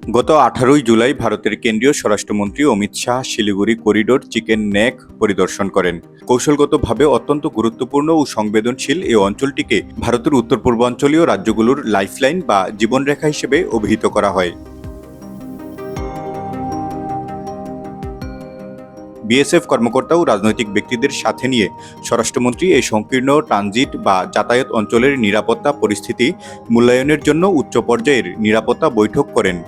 গত 18 জুলাই ভারতের কেন্দ্রীয় স্বরাষ্ট্রমন্ত্রী Amit Shah Siliguri corridor chicken neck পরিদর্শন করেন। কৌশলগতভাবে অত্যন্ত গুরুত্বপূর্ণ ও সংবেদনশীল এই অঞ্চলটিকে ভারতের উত্তর পূর্বাঞ্চলীয় রাজ্যগুলোর লাইফলাইন বা জীবনরেখা হিসেবে অভিহিত করা হয়। বিএসএফ কর্মকর্তা ও রাজনৈতিক ব্যক্তিদের সাথে নিয়ে স্বরাষ্ট্রমন্ত্রী এই সংকীর্ণ ট্রানজিট বা যাতায়াত অঞ্চলের নিরাপত্তা পরিস্থিতি মূল্যায়নের জন্য উচ্চ পর্যায়ের নিরাপত্তা বৈঠক করেন।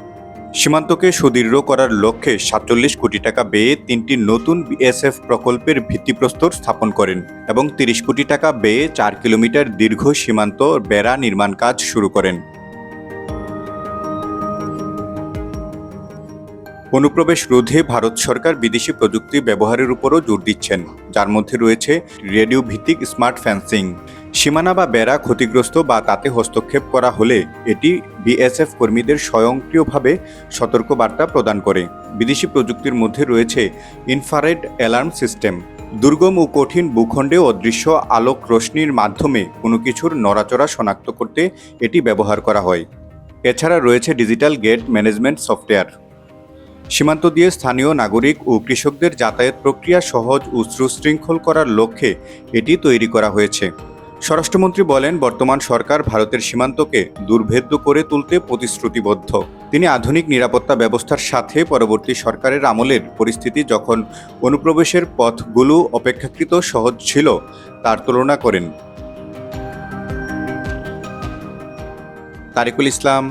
সীমান্তকে সুদৃঢ় করার লক্ষ্যে ৪৭ কোটি টাকা ব্যয়ে ৩টি নতুন বিএসএফ প্রকল্পের ভিত্তিপ্রস্তর স্থাপন করেন এবং ৩০ কোটি টাকা ব্যয়ে ৪ কিলোমিটার দীর্ঘ সীমান্ত বেড়া নির্মাণ কাজ শুরু করেন। অনুপ্রবেশ রোধে ভারত সরকার বিদেশি প্রযুক্তি ব্যবহারের উপরও জোর দিচ্ছেন, যার মধ্যে রয়েছে রেডিও ভিত্তিক স্মার্ট ফেন্সিং। সীমানা বা বেড়া ক্ষতিগ্রস্ত বা তাতে হস্তক্ষেপ করা হলে এটি বিএসএফ কর্মীদের স্বয়ংক্রিয়ভাবে সতর্কবার্তা প্রদান করে। বিদেশি প্রযুক্তির মধ্যে রয়েছে ইনফ্রারেড অ্যালার্ম সিস্টেম। দুর্গম ও কঠিন ভূখণ্ডে অদৃশ্য আলোক রশ্মির মাধ্যমে কোনো কিছুর নড়াচড়া শনাক্ত করতে এটি ব্যবহার করা হয়। এছাড়া রয়েছে ডিজিটাল গেট ম্যানেজমেন্ট সফটওয়্যার। সীমান্ত দিয়ে স্থানীয় নাগরিক ও কৃষকদের যাতায়াত প্রক্রিয়া সহজ ও সুশৃঙ্খল করার লক্ষ্যে এটি তৈরি করা হয়েছে। স্বরাষ্ট্রমন্ত্রী বলেন, বর্তমান সরকার ভারতের সীমান্তকে দুর্ভেদ্য করে তুলতে প্রতিশ্রুতিবদ্ধ। তিনি আধুনিক নিরাপত্তা ব্যবস্থার সাথে পরবর্তী সরকারের আমলের পরিস্থিতি যখন অনুপ্রবেশের পথগুলো অপেক্ষাকৃত সহজ ছিল তার তুলনা করেন। তারিকুল ইসলাম,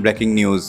ব্রেকিং নিউজ।